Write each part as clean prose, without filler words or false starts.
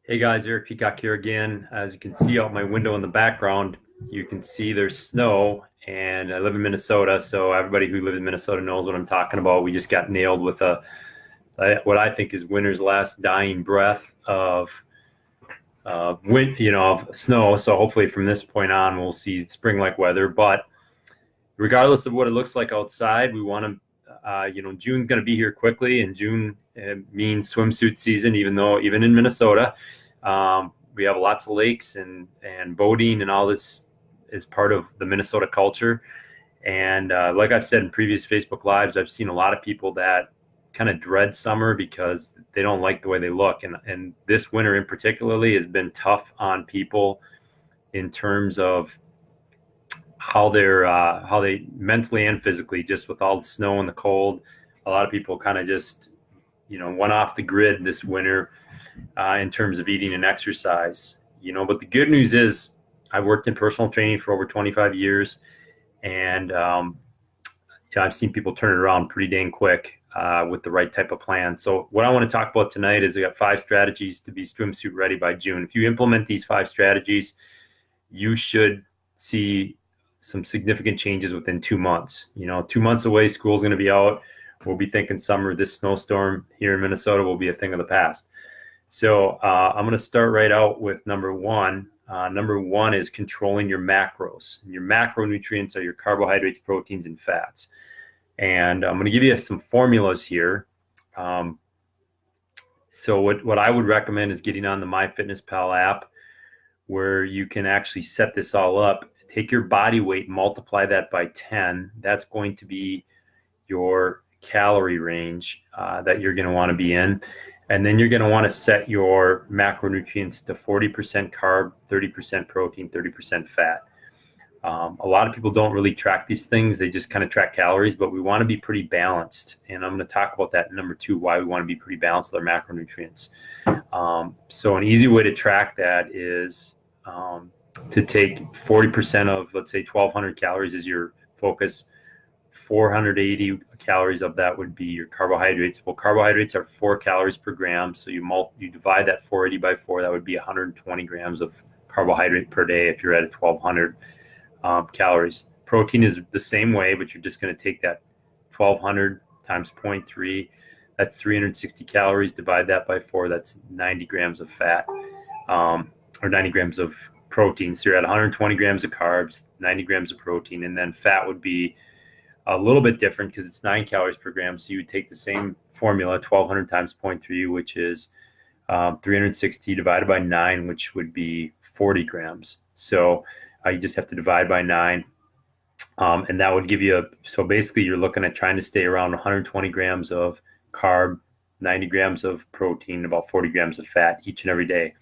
Hey guys, Eric Peacock here again. As you can see out my window in the background, you can see there's snow, and I live in Minnesota, so everybody who lives in Minnesota knows what I'm talking about. We just got nailed with what I think is winter's last dying breath of of snow. So hopefully from this point on, we'll see spring-like weather. But regardless of what it looks like outside, we want to June's going to be here quickly, and June means swimsuit season, even in Minnesota. We have lots of lakes and boating, and all this is part of the Minnesota culture. And like I've said in previous Facebook Lives, I've seen a lot of people that kind of dread summer because they don't like the way they look. And this winter in particularly has been tough on people in terms of how they mentally and physically, just with all the snow and the cold. A lot of people kind of just went off the grid this winter in terms of eating and exercise. But the good news is I've worked in personal training for over 25 years, and I've seen people turn it around pretty dang quick with the right type of plan. So what I want to talk about tonight is I got 5 strategies to be swimsuit ready by June. If you implement these 5 strategies, you should see some significant changes within 2 months. 2 months away, school's going to be out. We'll be thinking summer. This snowstorm here in Minnesota will be a thing of the past. So I'm going to start right out with number one. Number one is controlling your macros. Your macronutrients are your carbohydrates, proteins, and fats. And I'm going to give you some formulas here. So what I would recommend is getting on the MyFitnessPal app, where you can actually set this all up. Take your body weight, multiply that by 10. That's going to be your calorie range that you're going to want to be in. And then you're going to want to set your macronutrients to 40% carb, 30% protein, 30% fat. A lot of people don't really track these things. They just kind of track calories, but we want to be pretty balanced. And I'm going to talk about that in number 2, why we want to be pretty balanced with our macronutrients. So an easy way to track that is to take 40% of, let's say, 1,200 calories is your focus. 480 calories of that would be your carbohydrates. Well, carbohydrates are 4 calories per gram. So you divide that 480 by 4, that would be 120 grams of carbohydrate per day if you're at 1,200 calories. Protein is the same way, but you're just going to take that 1,200 times 0.3. That's 360 calories. Divide that by 4. That's 90 grams of fat, or 90 grams of protein. So you're at 120 grams of carbs, 90 grams of protein, and then fat would be a little bit different because it's 9 calories per gram. So you would take the same formula, 1,200 times 0.3, which is 360 divided by 9, which would be 40 grams. So you just have to divide by 9. And that would give you so basically you're looking at trying to stay around 120 grams of carb, 90 grams of protein, about 40 grams of fat each and every day.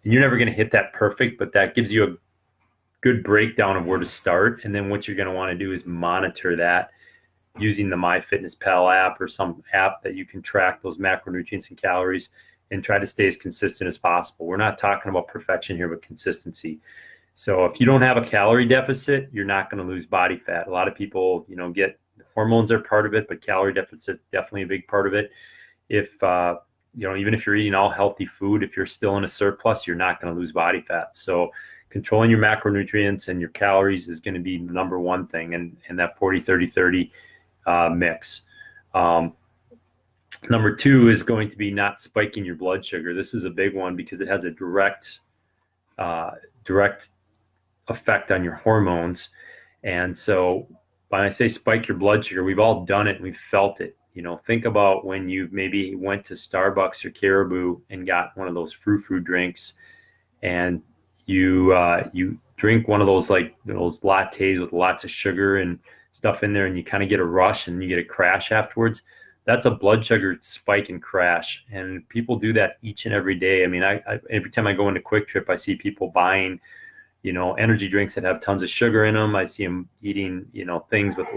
And you're never going to hit that perfect, but that gives you a good breakdown of where to start. And then what you're going to want to do is monitor that using the MyFitnessPal app or some app that you can track those macronutrients and calories and try to stay as consistent as possible. We're not talking about perfection here, but consistency. So if you don't have a calorie deficit, you're not going to lose body fat. A lot of people, get hormones are part of it, but calorie deficit is definitely a big part of it. If even if you're eating all healthy food, if you're still in a surplus, you're not going to lose body fat. So controlling your macronutrients and your calories is going to be the number one thing, and that 40-30-30 mix. Number 2 is going to be not spiking your blood sugar. This is a big one because it has a direct effect on your hormones. And so when I say spike your blood sugar, we've all done it and we've felt it. Think about when you maybe went to Starbucks or Caribou and got one of those frou-frou drinks, and you drink one of those those lattes with lots of sugar and stuff in there, and you kind of get a rush and you get a crash afterwards. That's a blood sugar spike and crash, and people do that each and every day. I mean, I every time I go into Quick Trip, I see people buying energy drinks that have tons of sugar in them. I see them eating things with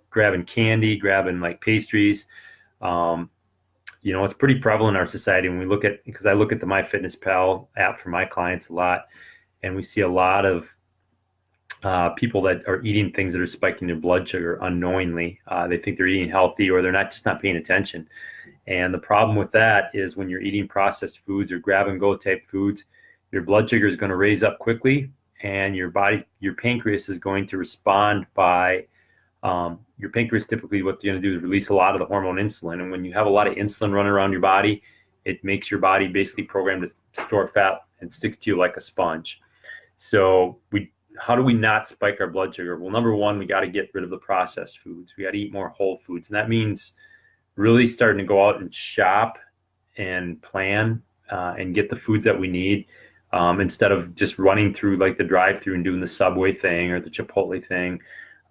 grabbing candy, grabbing pastries. It's pretty prevalent in our society when we look at, because I look at the MyFitnessPal app for my clients a lot, and we see a lot of people that are eating things that are spiking their blood sugar unknowingly. They think they're eating healthy, or they're not paying attention. And the problem with that is when you're eating processed foods or grab and go type foods, your blood sugar is going to raise up quickly, and your pancreas is going to respond by your pancreas. Typically what you're going to do is release a lot of the hormone insulin. And when you have a lot of insulin running around your body, it makes your body basically programmed to store fat and sticks to you like a sponge. So how do we not spike our blood sugar? Well, number one, we got to get rid of the processed foods. We got to eat more whole foods. And that means really starting to go out and shop and plan and get the foods that we need, instead of just running through like the drive-through and doing the Subway thing or the Chipotle thing.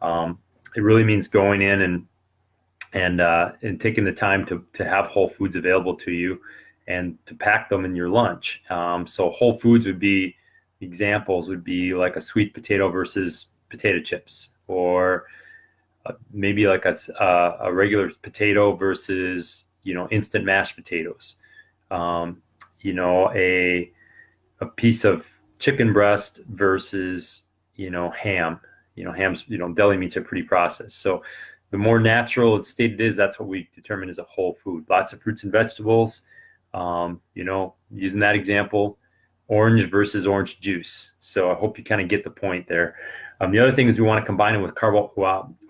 It really means going in and taking the time to have whole foods available to you and to pack them in your lunch. So whole foods examples would be like a sweet potato versus potato chips, or maybe like a regular potato versus, instant mashed potatoes. A piece of chicken breast versus, ham. Hams, deli meats are pretty processed. So the more natural it's stated is, that's what we determine as a whole food. Lots of fruits and vegetables. Using that example, orange versus orange juice. So I hope you kind of get the point there. The other thing is we want to combine it with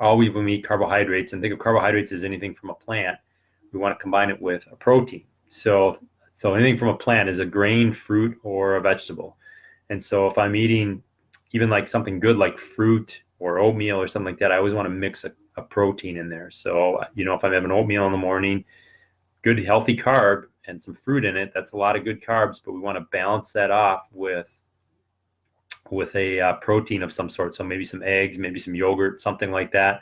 always when we eat carbohydrates, and think of carbohydrates as anything from a plant, we want to combine it with a protein. So anything from a plant is a grain, fruit, or a vegetable. And so if I'm eating even like something good like fruit or oatmeal or something like that, I always want to mix a protein in there. So, if I'm having oatmeal in the morning, good healthy carb and some fruit in it, that's a lot of good carbs, but we want to balance that off with a protein of some sort. So maybe some eggs, maybe some yogurt, something like that.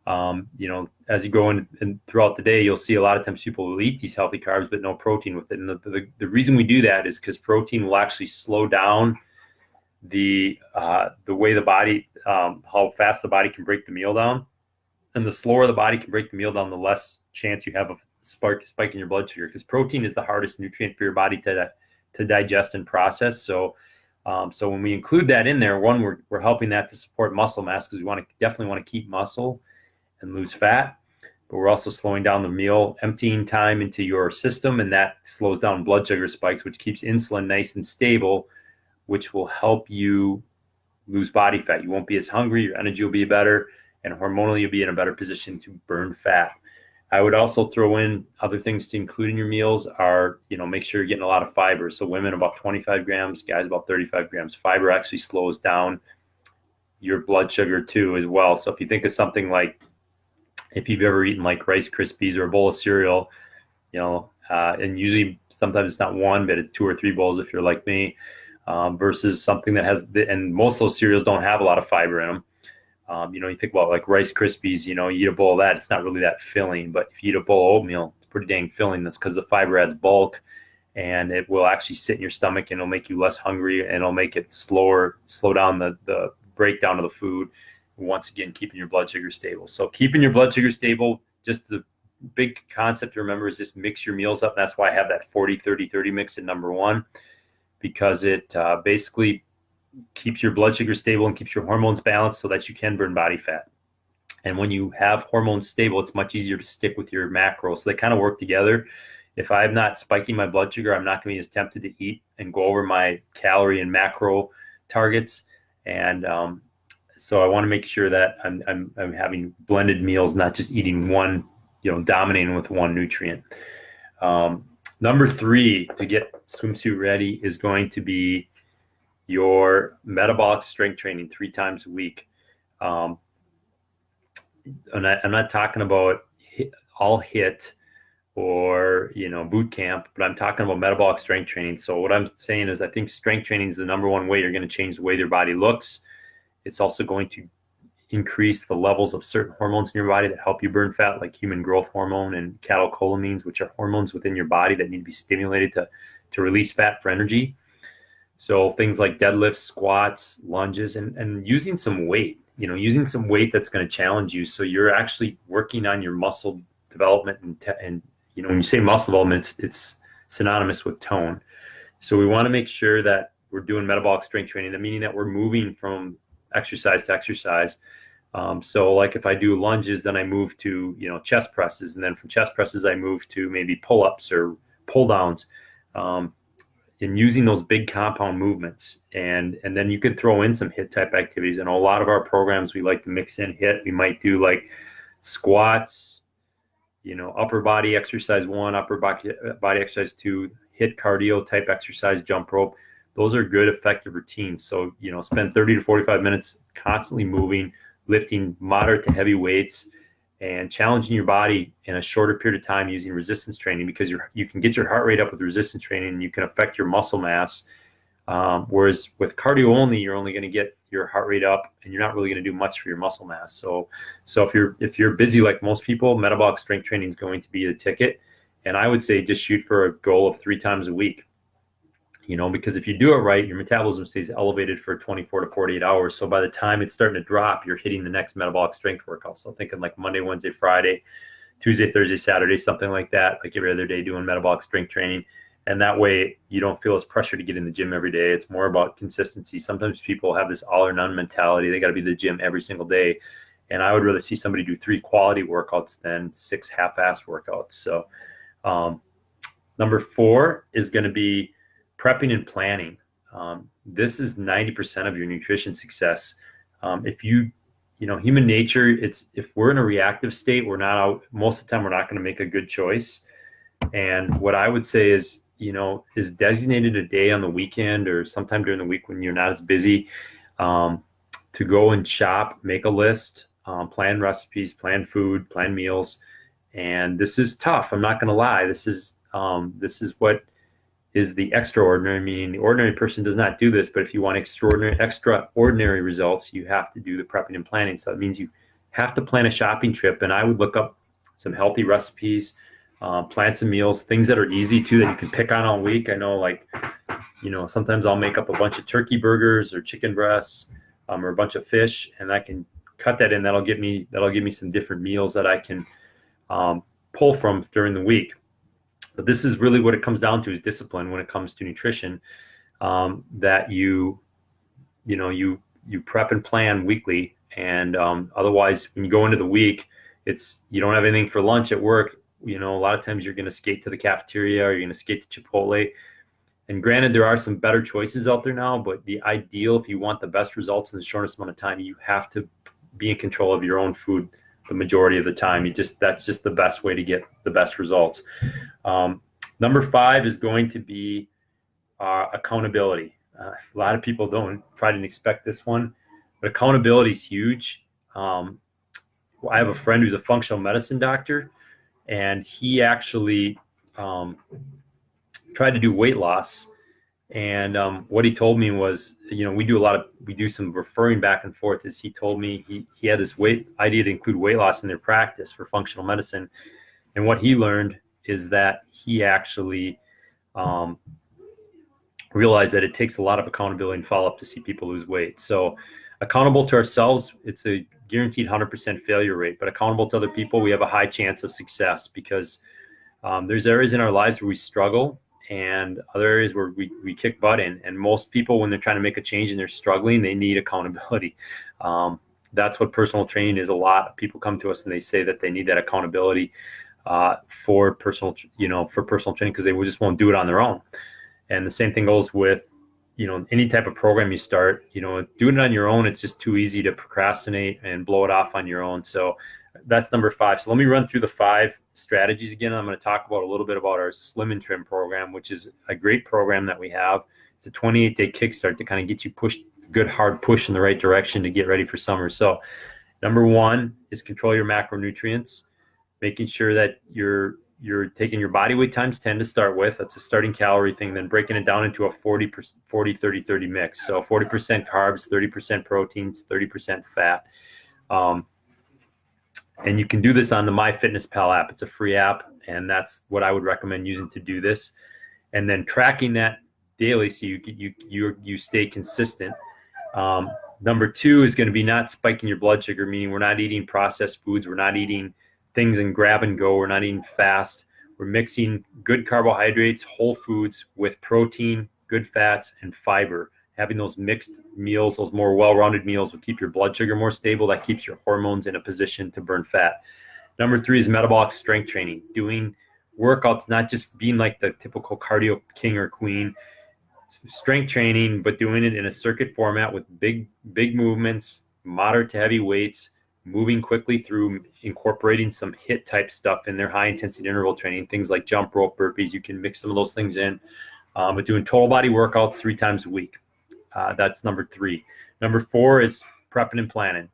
As you go in and throughout the day, you'll see a lot of times people will eat these healthy carbs, but no protein with it. And the reason we do that is because protein will actually slow down the way the body, how fast the body can break the meal down. And the slower the body can break the meal down, the less chance you have of spike in your blood sugar, because protein is the hardest nutrient for your body to digest and process. So when we include that in there, one, we're helping that to support muscle mass, because we definitely want to keep muscle and lose fat, but we're also slowing down the meal emptying time into your system, and that slows down blood sugar spikes, which keeps insulin nice and stable, which will help you lose body fat. You won't be as hungry, your energy will be better, and hormonally you'll be in a better position to burn fat. I would also throw in other things to include in your meals are, make sure you're getting a lot of fiber. So women about 25 grams, guys about 35 grams. Fiber actually slows down your blood sugar too as well. So if you think of something like, if you've ever eaten like Rice Krispies or a bowl of cereal, and usually sometimes it's not one, but it's 2 or 3 bowls if you're like me, versus something that has, and most of those cereals don't have a lot of fiber in them. You think about like Rice Krispies, you eat a bowl of that, it's not really that filling. But if you eat a bowl of oatmeal, it's pretty dang filling. That's because the fiber adds bulk, and it will actually sit in your stomach, and it'll make you less hungry, and it'll make it slow down the breakdown of the food. Once again, keeping your blood sugar stable. So keeping your blood sugar stable, just the big concept to remember is just mix your meals up. And that's why I have that 40-30-30 mix in number 1, because it basically keeps your blood sugar stable and keeps your hormones balanced so that you can burn body fat. And when you have hormones stable, it's much easier to stick with your macros. So they kind of work together. If I'm not spiking my blood sugar, I'm not going to be as tempted to eat and go over my calorie and macro targets. And so I want to make sure that I'm having blended meals, not just eating one, dominating with one nutrient. Number 3 to get Swimsuit ready is going to be your metabolic strength training 3 times a week. And I'm not talking about all HIIT or boot camp, but I'm talking about metabolic strength training. So what I'm saying is I think strength training is the number 1 way you're going to change the way your body looks. It's also going to increase the levels of certain hormones in your body that help you burn fat, like human growth hormone and catecholamines, which are hormones within your body that need to be stimulated to release fat for energy. So things like deadlifts, squats, lunges, and using some weight, using some weight that's going to challenge you. So you're actually working on your muscle development, and when you say muscle development, it's synonymous with tone. So we want to make sure that we're doing metabolic strength training, meaning that we're moving from exercise to exercise. So like if I do lunges, then I move to, chest presses, and then from chest presses, I move to maybe pull-ups or pull downs, and using those big compound movements. And then you could throw in some HIIT type activities. And a lot of our programs, we like to mix in HIIT. We might do like squats, upper body exercise 1, upper body exercise 2, HIIT cardio type exercise, jump rope. Those are good, effective routines. So, spend 30 to 45 minutes constantly moving, lifting moderate to heavy weights, and challenging your body in a shorter period of time using resistance training, because you can get your heart rate up with resistance training, and you can affect your muscle mass. Whereas with cardio only, you're only going to get your heart rate up, and you're not really going to do much for your muscle mass. So if you're busy like most people, metabolic strength training is going to be the ticket. And I would say just shoot for a goal of 3 times a week. Because if you do it right, your metabolism stays elevated for 24 to 48 hours. So by the time it's starting to drop, you're hitting the next metabolic strength workout. So thinking like Monday, Wednesday, Friday, Tuesday, Thursday, Saturday, something like that, like every other day doing metabolic strength training. And that way you don't feel as pressure to get in the gym every day. It's more about consistency. Sometimes people have this all or none mentality. They got to be in the gym every single day. And I would rather see somebody do 3 quality workouts than 6 half-assed workouts. So number 4 is going to be prepping and planning. This is 90% of your nutrition success. If human nature, if we're in a reactive state, we're not out, most of the time we're not going to make a good choice. And what I would say is, is designated a day on the weekend or sometime during the week when you're not as busy, to go and shop, make a list, plan recipes, plan food, plan meals. And this is tough. I'm not going to lie. This is what is the extraordinary, meaning the ordinary person does not do this, but if you want extraordinary results, you have to do the prepping and planning. So it means you have to plan a shopping trip, and I would look up some healthy recipes, plan some meals, things that are easy too, that you can pick on all week. I know, sometimes I'll make up a bunch of turkey burgers or chicken breasts, or a bunch of fish, and I can cut that in. That'll give me some different meals that I can pull from during the week. But this is really what it comes down to, is discipline when it comes to nutrition, that you prep and plan weekly. And otherwise, when you go into the week, you don't have anything for lunch at work. A lot of times you're going to skate to the cafeteria, or you're going to skate to Chipotle. And granted, there are some better choices out there now, but the ideal, if you want the best results in the shortest amount of time, you have to be in control of your own food the majority of the time. That's just the best way to get the best results. Number 5 is going to be accountability. A lot of people probably didn't expect this one, but accountability is huge. I have a friend who's a functional medicine doctor, and he actually tried to do weight loss. And what he told me was, we do some referring back and forth. Is he told me he had this idea to include weight loss in their practice for functional medicine. And what he learned is that he actually realized that it takes a lot of accountability and follow-up to see people lose weight. So accountable to ourselves, it's a guaranteed 100% failure rate. But accountable to other people, we have a high chance of success, because there's areas in our lives where we struggle, and other areas where we kick butt in. And most people, when they're trying to make a change and they're struggling, they need accountability. That's what personal training is. A lot of people come to us and they say that they need that accountability for personal training, because they just won't do it on their own. And the same thing goes with, any type of program you start, doing it on your own, it's just too easy to procrastinate and blow it off on your own. So that's number 5. So let me run through the 5 strategies again. I'm going to talk about a little bit about our Slim and Trim program, which is a great program that we have. It's a 28-day kickstart to kind of get you good hard push in the right direction to get ready for summer. So number 1 is control your macronutrients, making sure that you're taking your body weight times 10 to start with. That's a starting calorie thing. Then breaking it down into a 40-30-30 mix. So 40% carbs, 30% proteins, 30% fat. And you can do this on the MyFitnessPal app. It's a free app, and that's what I would recommend using to do this. And then tracking that daily so you stay consistent. Number 2 is going to be not spiking your blood sugar, meaning we're not eating processed foods. We're not eating things in grab and go. We're not eating fast. We're mixing good carbohydrates, whole foods with protein, good fats, and fiber. having those mixed meals, those more well-rounded meals will keep your blood sugar more stable. That keeps your hormones in a position to burn fat. Number 3 is metabolic strength training, doing workouts, not just being like the typical cardio king or queen, strength training, but doing it in a circuit format with big movements, moderate to heavy weights, moving quickly through, incorporating some HIIT type stuff in their high intensity interval training, things like jump rope, burpees. You can mix some of those things in, but doing total body workouts 3 times a week. That's number 3. Number 4 is prepping and planning.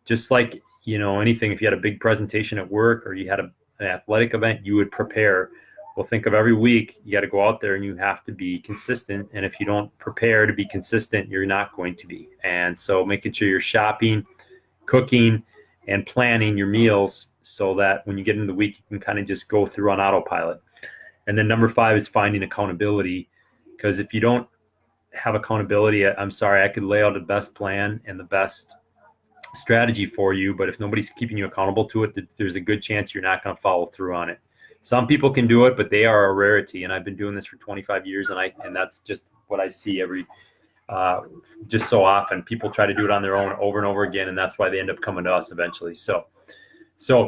Just like, anything, if you had a big presentation at work or you had an athletic event, you would prepare. Well, think of every week, you got to go out there and you have to be consistent. And if you don't prepare to be consistent, you're not going to be. And so making sure you're shopping, cooking, and planning your meals so that when you get into the week, you can kind of just go through on autopilot. And then number 5 is finding accountability. Because if you don't have accountability, I'm sorry, I could lay out the best plan and the best strategy for you, but if nobody's keeping you accountable to it, there's a good chance you're not going to follow through on it. Some people can do it, but they are a rarity. And I've been doing this for 25 years, and that's just what I see just so often. People try to do it on their own over and over again, and that's why they end up coming to us eventually. So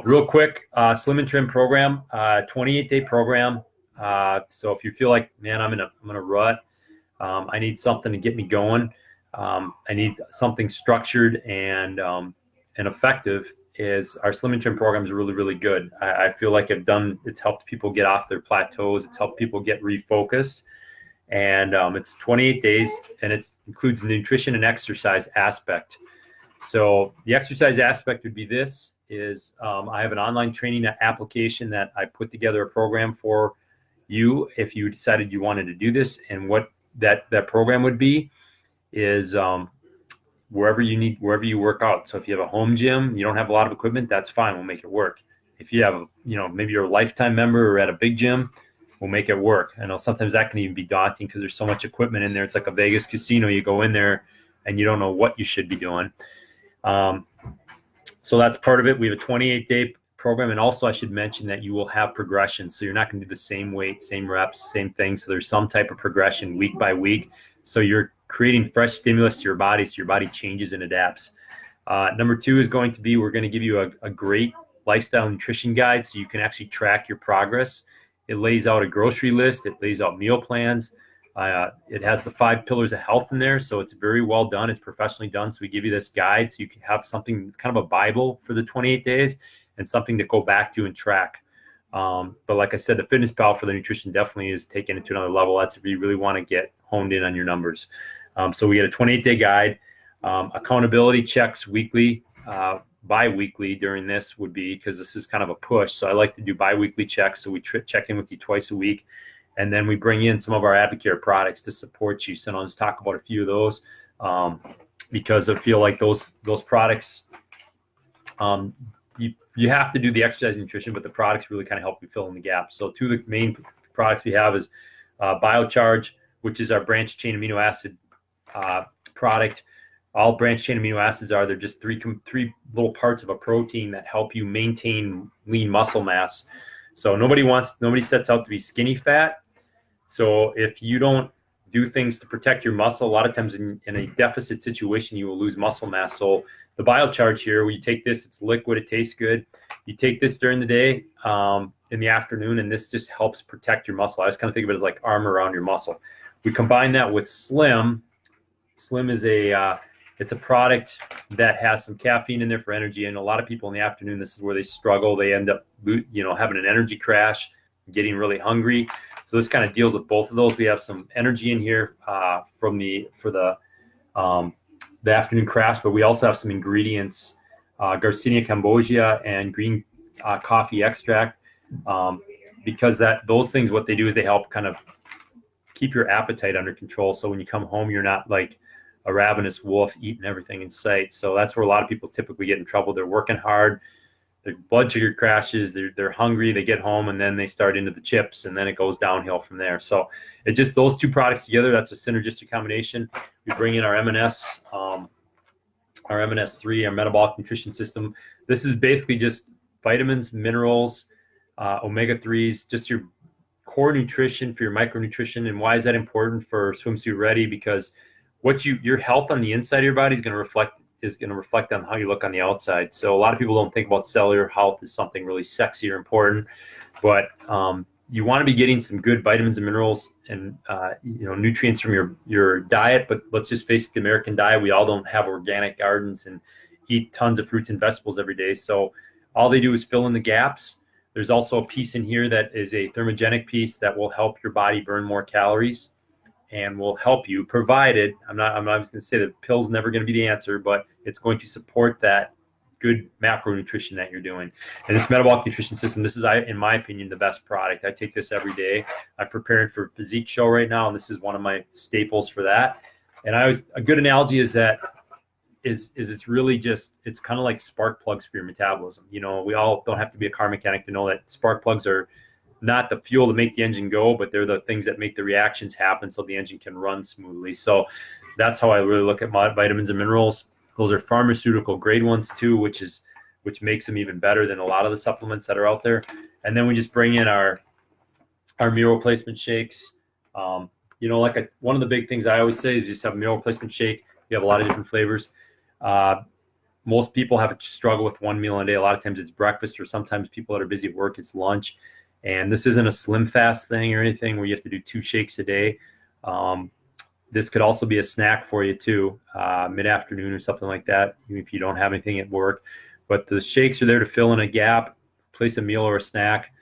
real quick, Slim and Trim program, 28-day program. So if you feel like, man, I'm in a rut, I need something to get me going. I need something structured and effective. Is our Slim and Trim program is really, really good. I feel like it's helped people get off their plateaus. It's helped people get refocused. And it's 28 days, and it includes the nutrition and exercise aspect. So the exercise aspect would be I have an online training application that I put together a program for you if you decided you wanted to do this. And what that program would be is wherever you work out. So if you have a home gym, you don't have a lot of equipment, that's fine. We'll make it work. If you have, maybe you're a lifetime member or at a big gym, we'll make it work. I know sometimes that can even be daunting because there's so much equipment in there. It's like a Vegas casino. You go in there and you don't know what you should be doing. So that's part of it. We have a 28-day program. And also I should mention that you will have progression. So you're not going to do the same weight, same reps, same thing. So there's some type of progression week by week. So you're creating fresh stimulus to your body, so your body changes and adapts. Number 2 is going to be, we're going to give you a great lifestyle nutrition guide so you can actually track your progress. It lays out a grocery list. It lays out meal plans. It has the 5 pillars of health in there, so it's very well done. It's professionally done. So we give you this guide so you can have something, kind of a Bible for the 28 days and something to go back to and track. But like I said, the Fitness Pal for the nutrition definitely is taking it to another level. That's if you really want to get honed in on your numbers. So we get a 28-day guide, accountability checks weekly, bi-weekly during this would be, because this is kind of a push. So I like to do bi-weekly checks. So we check in with you twice a week. And then we bring in some of our Advocare products to support you. So I'll just talk about a few of those because I feel like those products, you have to do the exercise and nutrition, but the products really kind of help you fill in the gaps. So 2 of the main products we have is BioCharge, which is our branched chain amino acid product. All branched chain amino acids they're just three little parts of a protein that help you maintain lean muscle mass. So nobody sets out to be skinny fat. So if you don't do things to protect your muscle, a lot of times in a deficit situation, you will lose muscle mass. So the BioCharge here, where you take this, it's liquid, it tastes good. You take this during the day, in the afternoon, and this just helps protect your muscle. I just kind of think of it as like armor around your muscle. We combine that with Slim. Slim is it's a product that has some caffeine in there for energy, and a lot of people in the afternoon, this is where they struggle. They end up, having an energy crash, getting really hungry. So this kind of deals with both of those. We have some energy in here for the afternoon crash, but we also have some ingredients, Garcinia cambogia and green coffee extract, because those things, what they do is they help kind of keep your appetite under control. So when you come home, you're not like a ravenous wolf eating everything in sight. So that's where a lot of people typically get in trouble. They're working hard, their blood sugar crashes, they're hungry, they get home, and then they start into the chips, and then it goes downhill from there. So it's just those 2 products together. That's a synergistic combination. We bring in our M&S, our M&S3, our metabolic nutrition system. This is basically just vitamins, minerals, omega-3s, just your core nutrition for your micronutrition. And why is that important for Swimsuit Ready? Because your health on the inside of your body is going to reflect on how you look on the outside. So a lot of people don't think about cellular health as something really sexy or important, but you want to be getting some good vitamins and minerals and nutrients from your diet. But let's just face it, the American diet, we all don't have organic gardens and eat tons of fruits and vegetables every day. So all they do is fill in the gaps. There's also a piece in here that is a thermogenic piece that will help your body burn more calories and will help you, provided, I'm not just going to say that pill's never going to be the answer, but it's going to support that good macronutrition that you're doing. And this metabolic nutrition system, this is, in my opinion, the best product. I take this every day. I'm preparing for a physique show right now, and this is one of my staples for that. And a good analogy is that it's really just, it's kind of like spark plugs for your metabolism. We all don't have to be a car mechanic to know that spark plugs are not the fuel to make the engine go, but they're the things that make the reactions happen so the engine can run smoothly. So that's how I really look at my vitamins and minerals. Those are pharmaceutical grade ones too, which makes them even better than a lot of the supplements that are out there. And then we just bring in our meal replacement shakes. One of the big things I always say is just have a meal replacement shake. You have a lot of different flavors. Most people have a struggle with one meal a day. A lot of times it's breakfast, or sometimes people that are busy at work, it's lunch. And this isn't a slim fast thing or anything where you have to do 2 shakes a day. This could also be a snack for you too, mid-afternoon or something like that, even if you don't have anything at work. But the shakes are there to fill in a gap, place a meal or a snack.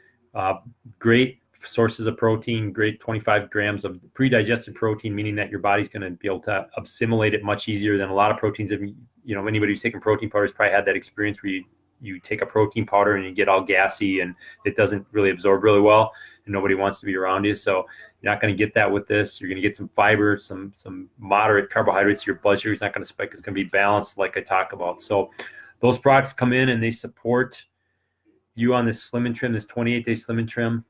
Great sources of protein, great 25 grams of pre-digested protein, meaning that your body's going to be able to assimilate it much easier than a lot of proteins. Anybody who's taken protein powders probably had that experience where you take a protein powder and you get all gassy and it doesn't really absorb really well, and nobody wants to be around you. So you're not going to get that with this. You're going to get some fiber, some moderate carbohydrates. Your blood sugar is not going to spike. It's going to be balanced, like I talk about. So those products come in and they support you on this Slim and Trim, this 28-day Slim and Trim.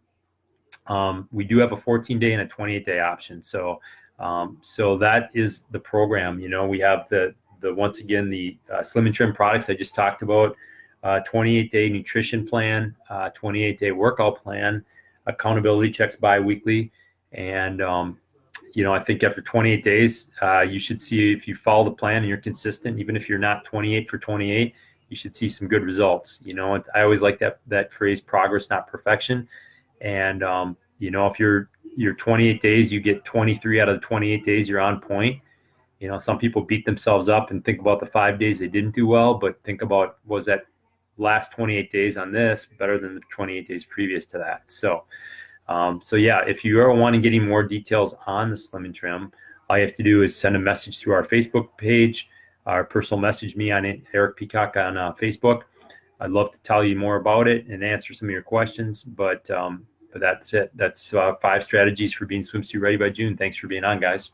We do have a 14-day and a 28-day option. So that is the program. We have the once again, the Slim and Trim products I just talked about, 28-day nutrition plan, 28-day workout plan, accountability checks bi-weekly. And, I think after 28 days, you should see, if you follow the plan and you're consistent, even if you're not 28 for 28, you should see some good results. I always like that phrase, progress, not perfection. And, if you're 28 days, you get 23 out of the 28 days, you're on point. Some people beat themselves up and think about the 5 days they didn't do well, but think about, was that last 28 days on this better than the 28 days previous to that? So yeah, if you are wanting getting more details on the Slim and Trim, all you have to do is send a message to our Facebook page, or personal message me on Eric Peacock on Facebook. I'd love to tell you more about it and answer some of your questions, but that's it. That's 5 strategies for being swimsuit ready by June. Thanks for being on, guys.